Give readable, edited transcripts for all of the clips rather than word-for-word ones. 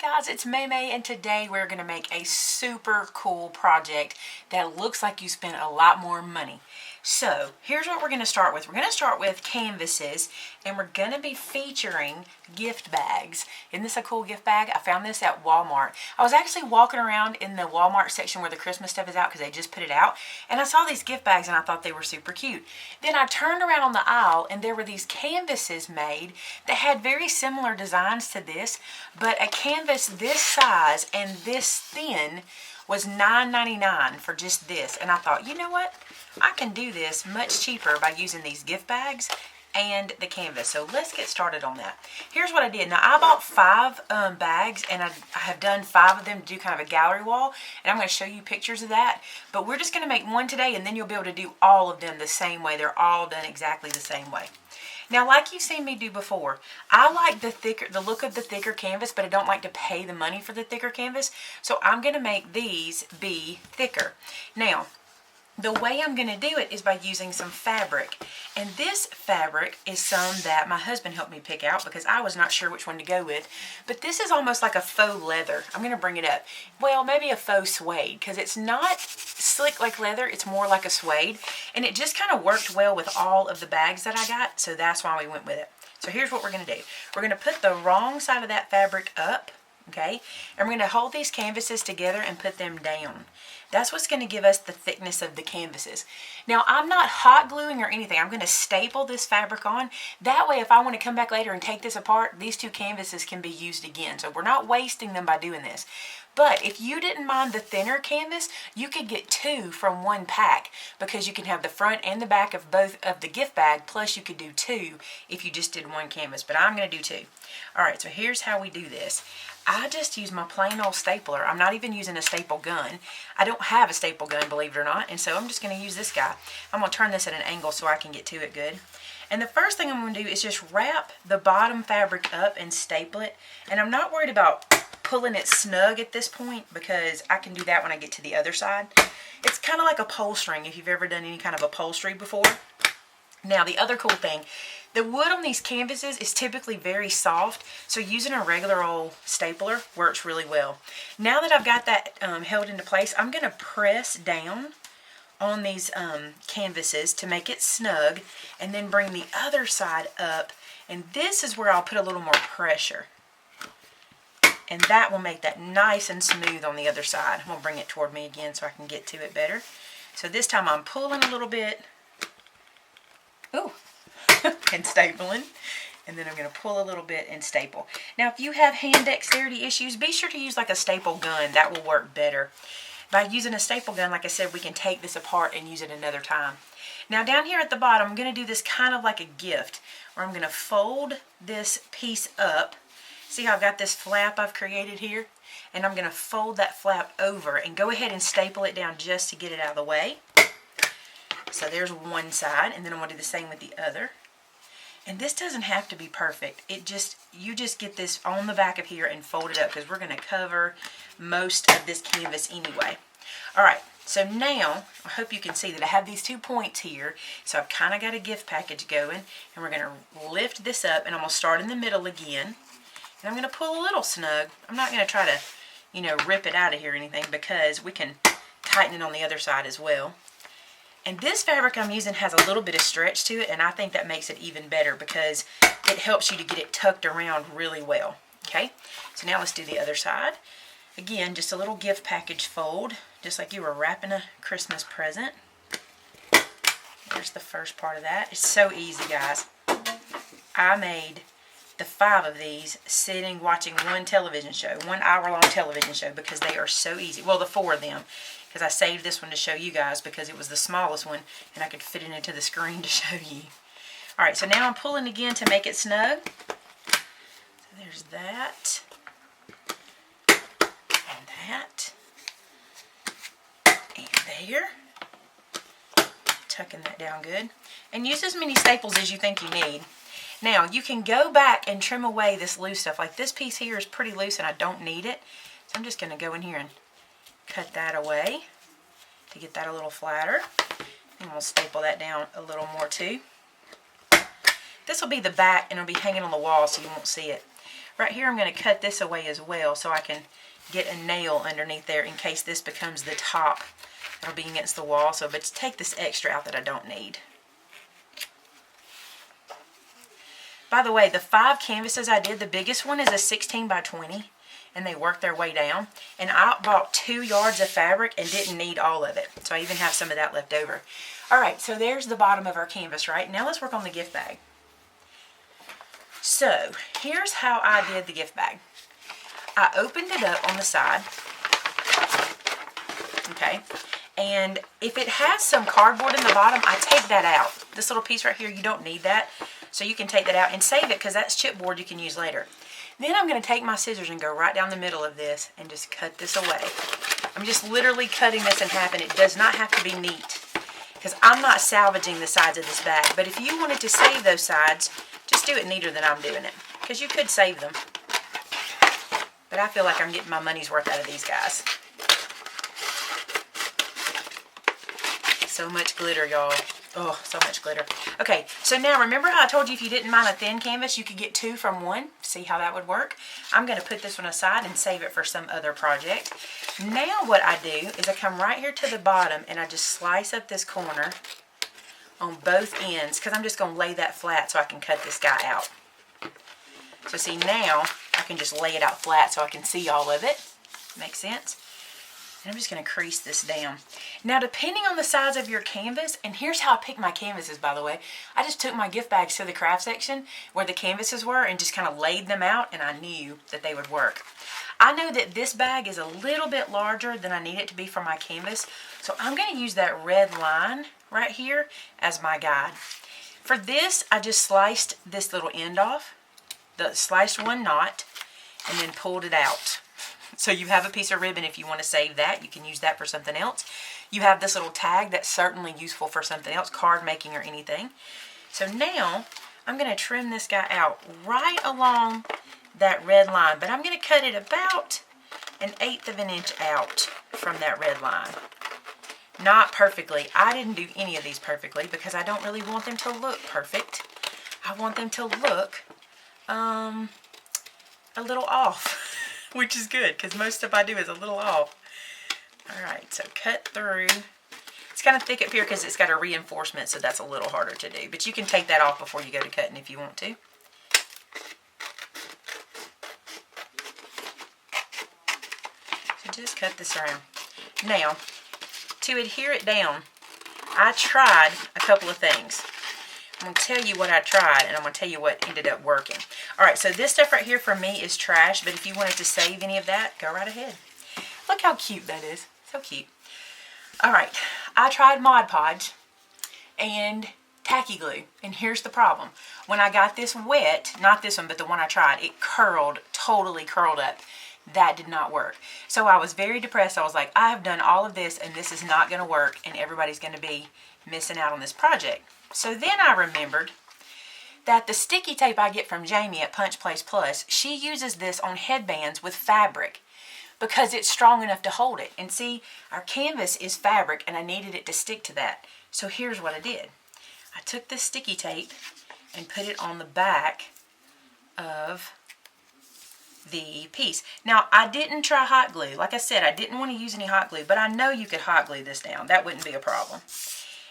guys, it's Maymay, and today we're going to make a super cool project that looks like you spent a lot more money. So here's what we're going to start with. We're going to start with canvases, and we're going to be featuring gift bags. Isn't this a cool gift bag? I found this at Walmart. I was actually walking around in the Walmart section where the Christmas stuff is out because they just put it out, and I saw these gift bags and I thought they were super cute. Then I turned around on the aisle and there were these canvases made that had very similar designs to this, but a canvas this size and this thin was $9.99 for just this. And I thought, you know what? I can do this much cheaper by using these gift bags and the canvas. So let's get started on that. Here's what I did. Now I bought 5 bags, and I have done 5 of them to do kind of a gallery wall, and I'm going to show you pictures of that. But we're just going to make one today, and then you'll be able to do all of them the same way. They're all done exactly the same way. Now, like you've seen me do before, I like the look of the thicker canvas, but I don't like to pay the money for the thicker canvas. So I'm going to make these be thicker. Now, the way I'm going to do it is by using some fabric. And this fabric is some that my husband helped me pick out because I was not sure which one to go with. But this is almost like a faux leather. I'm going to bring it up. Well, maybe a faux suede, because it's not slick like leather. It's more like a suede. And it just kind of worked well with all of the bags that I got. So that's why we went with it. So here's what we're going to do. We're going to put the wrong side of that fabric up. Okay, and we're going to hold these canvases together and put them down. That's what's going to give us the thickness of the canvases. Now, I'm not hot gluing or anything. I'm going to staple this fabric on. That way, if I want to come back later and take this apart, these 2 canvases can be used again. So we're not wasting them by doing this. But if you didn't mind the thinner canvas, you could get 2 from one pack, because you can have the front and the back of both of the gift bag, plus you could do 2 if you just did 1 canvas. But I'm going to do 2. All right, so here's how we do this. I just use my plain old stapler. I'm not even using a staple gun. I don't have a staple gun, believe it or not, and so I'm just going to use this guy. I'm going to turn this at an angle so I can get to it good. And the first thing I'm going to do is just wrap the bottom fabric up and staple it. And I'm not worried about pulling it snug at this point, because I can do that when I get to the other side. It's kind of like upholstering, if you've ever done any kind of upholstery before. Now, the other cool thing, the wood on these canvases is typically very soft, so using a regular old stapler works really well. Now that I've got that held into place, I'm going to press down on these canvases to make it snug, and then bring the other side up, and this is where I'll put a little more pressure. And that will make that nice and smooth on the other side. I'm going to bring it toward me again so I can get to it better. So this time I'm pulling a little bit. Ooh. And stapling, and then I'm going to pull a little bit and staple. Now, if you have hand dexterity issues, be sure to use like a staple gun. That will work better. By using a staple gun, like I said, we can take this apart and use it another time. Now, down here at the bottom, I'm going to do this kind of like a gift, where I'm going to fold this piece up. See how I've got this flap I've created here? And I'm going to fold that flap over and go ahead and staple it down just to get it out of the way. So there's one side, and then I'm going to do the same with the other. And this doesn't have to be perfect. You just get this on the back of here and fold it up, because we're going to cover most of this canvas anyway. All right, so now I hope you can see that I have these 2 points here. So I've kind of got a gift package going, and we're going to lift this up, and I'm going to start in the middle again. And I'm going to pull a little snug. I'm not going to try to, rip it out of here or anything, because we can tighten it on the other side as well. And this fabric I'm using has a little bit of stretch to it, and I think that makes it even better because it helps you to get it tucked around really well. Okay, so now let's do the other side. Again, just a little gift package fold, just like you were wrapping a Christmas present. There's the first part of that. It's so easy, guys. I made the 5 of these sitting watching one television show, 1 hour-long television show, because they are so easy. Well, the 4 of them. Because I saved this one to show you guys because it was the smallest one and I could fit it into the screen to show you. Alright, so now I'm pulling again to make it snug. So there's that. And that. And there. Tucking that down good. And use as many staples as you think you need. Now, you can go back and trim away this loose stuff. Like this piece here is pretty loose and I don't need it. So I'm just going to go in here and cut that away to get that a little flatter. And we'll staple that down a little more too. This will be the back, and it'll be hanging on the wall so you won't see it. Right here I'm going to cut this away as well so I can get a nail underneath there in case this becomes the top. It'll be against the wall, so but take this extra out that I don't need. By the way, the 5 canvases I did, the biggest one is a 16 by 20, and they work their way down. And I bought 2 yards of fabric and didn't need all of it, so I even have some of that left over. All right, so there's the bottom of our canvas, right? Now let's work on the gift bag. So here's how I did the gift bag. I opened it up on the side, okay? And if it has some cardboard in the bottom, I take that out. This little piece right here, you don't need that. So you can take that out and save it because that's chipboard you can use later. Then I'm going to take my scissors and go right down the middle of this and just cut this away. I'm just literally cutting this in half, and it does not have to be neat because I'm not salvaging the sides of this bag. But if you wanted to save those sides, just do it neater than I'm doing it because you could save them. But I feel like I'm getting my money's worth out of these guys. So much glitter, y'all. Oh, so much glitter. Okay, so now remember how I told you if you didn't mind a thin canvas, you could get 2 from 1? See how that would work? I'm going to put this one aside and save it for some other project. Now what I do is I come right here to the bottom and I just slice up this corner on both ends because I'm just going to lay that flat so I can cut this guy out. So see, now I can just lay it out flat so I can see all of it. Makes sense? And I'm just going to crease this down. Now, depending on the size of your canvas, and here's how I pick my canvases, by the way. I just took my gift bags to the craft section where the canvases were and just kind of laid them out, and I knew that they would work. I know that this bag is a little bit larger than I need it to be for my canvas, so I'm going to use that red line right here as my guide. For this, I just sliced this little end off, sliced one knot, and then pulled it out. So you have a piece of ribbon if you want to save that. You can use that for something else. You have this little tag that's certainly useful for something else, card making or anything. So now I'm going to trim this guy out right along that red line. But I'm going to cut it about 1/8 of an inch out from that red line. Not perfectly. I didn't do any of these perfectly because I don't really want them to look perfect. I want them to look a little off. Which is good, because most stuff I do is a little off. Alright, so cut through. It's kind of thick up here because it's got a reinforcement, so that's a little harder to do. But you can take that off before you go to cutting if you want to. So just cut this around. Now, to adhere it down, I tried a couple of things. I'm going to tell you what I tried, and I'm going to tell you what ended up working. Alright, so this stuff right here for me is trash, but if you wanted to save any of that, go right ahead. Look how cute that is. So cute. Alright, I tried Mod Podge and tacky glue, and here's the problem. When I got this wet, not this one, but the one I tried, it curled, totally curled up. That did not work. So I was very depressed. I was like, I have done all of this, and this is not going to work, and everybody's going to be missing out on this project. So then I remembered that the sticky tape I get from Jamie at Punch Place Plus, she uses this on headbands with fabric because it's strong enough to hold it. And see, our canvas is fabric and I needed it to stick to that. So here's what I did. I took this sticky tape and put it on the back of the piece. Now, I didn't try hot glue. Like I said, I didn't want to use any hot glue, but I know you could hot glue this down. That wouldn't be a problem.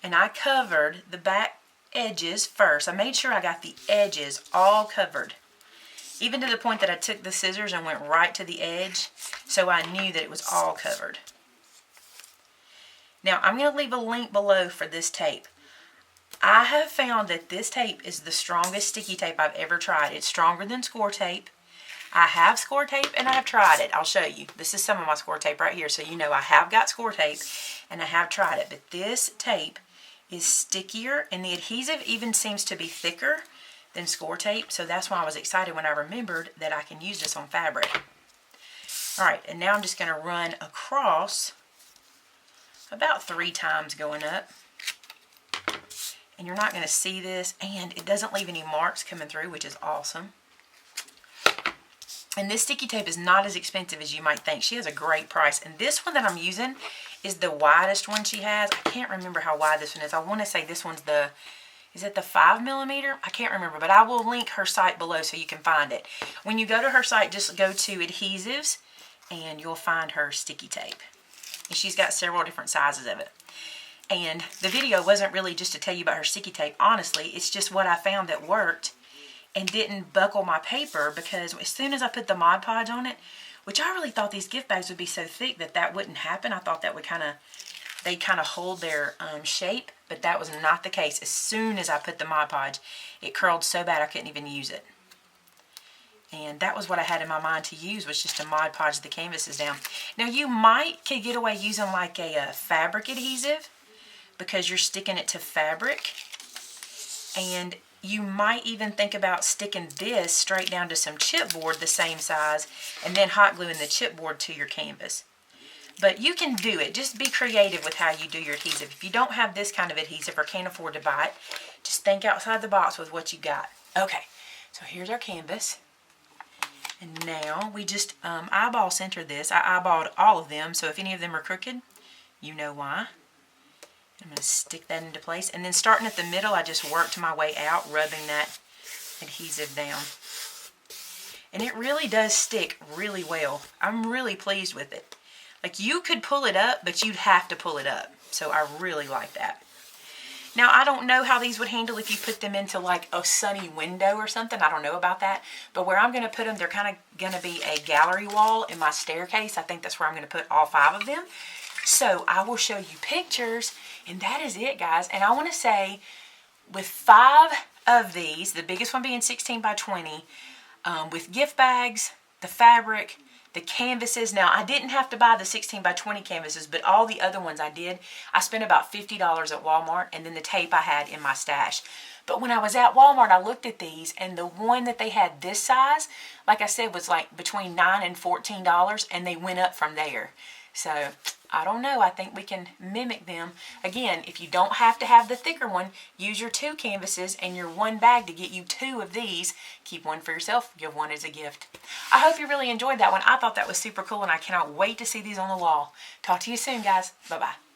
And I covered the back edges first. I made sure I got the edges all covered. Even to the point that I took the scissors and went right to the edge so I knew that it was all covered. Now I'm going to leave a link below for this tape. I have found that this tape is the strongest sticky tape I've ever tried. It's stronger than score tape. I have score tape and I've tried it. I'll show you. This is some of my score tape right here, so you know I have got score tape and I have tried it. But this tape is stickier and the adhesive even seems to be thicker than score tape, so that's why I was excited when I remembered that I can use this on fabric. Alright, and now I'm just going to run across about 3 times going up. And you're not going to see this, and it doesn't leave any marks coming through, which is awesome. And this sticky tape is not as expensive as you might think. She has a great price. And this one that I'm using is the widest one she has. I can't remember how wide this one is. I want to say this one's is it the 5mm? I can't remember, but I will link her site below so you can find it. When you go to her site, just go to adhesives and you'll find her sticky tape. And she's got several different sizes of it. And the video wasn't really just to tell you about her sticky tape. Honestly, it's just what I found that worked and didn't buckle my paper, because as soon as I put the Mod Podge on it, which I really thought these gift bags would be so thick that wouldn't happen. I thought that would they'd kind of hold their shape, but that was not the case. As soon as I put the Mod Podge, it curled so bad I couldn't even use it. And that was what I had in my mind to use, was just to Mod Podge the canvases down. Now you could get away using like a fabric adhesive, because you're sticking it to fabric. And you might even think about sticking this straight down to some chipboard the same size and then hot gluing the chipboard to your canvas. But you can do it. Just be creative with how you do your adhesive. If you don't have this kind of adhesive or can't afford to buy it, just think outside the box with what you got. Okay, so here's our canvas. And now we just eyeball center this. I eyeballed all of them, so if any of them are crooked, you know why. I'm going to stick that into place. And then starting at the middle, I just worked my way out, rubbing that adhesive down. And it really does stick really well. I'm really pleased with it. Like, you could pull it up, but you'd have to pull it up. So I really like that. Now, I don't know how these would handle if you put them into like a sunny window or something. I don't know about that. But where I'm going to put them, they're kind of going to be a gallery wall in my staircase. I think that's where I'm going to put all 5 of them. So I will show you pictures, and that is it, guys. And I want to say, with 5 of these, the biggest one being 16 by 20, with gift bags, the fabric, the canvases. Now, I didn't have to buy the 16 by 20 canvases, but all the other ones I did. I spent about $50 at Walmart, and then the tape I had in my stash. But when I was at Walmart, I looked at these, and the one that they had this size, like I said, was like between $9 and $14, and they went up from there. So, I don't know. I think we can mimic them. Again, if you don't have to have the thicker one, use your 2 canvases and your 1 bag to get you 2 of these. Keep 1 for yourself. Give 1 as a gift. I hope you really enjoyed that one. I thought that was super cool, and I cannot wait to see these on the wall. Talk to you soon, guys. Bye-bye.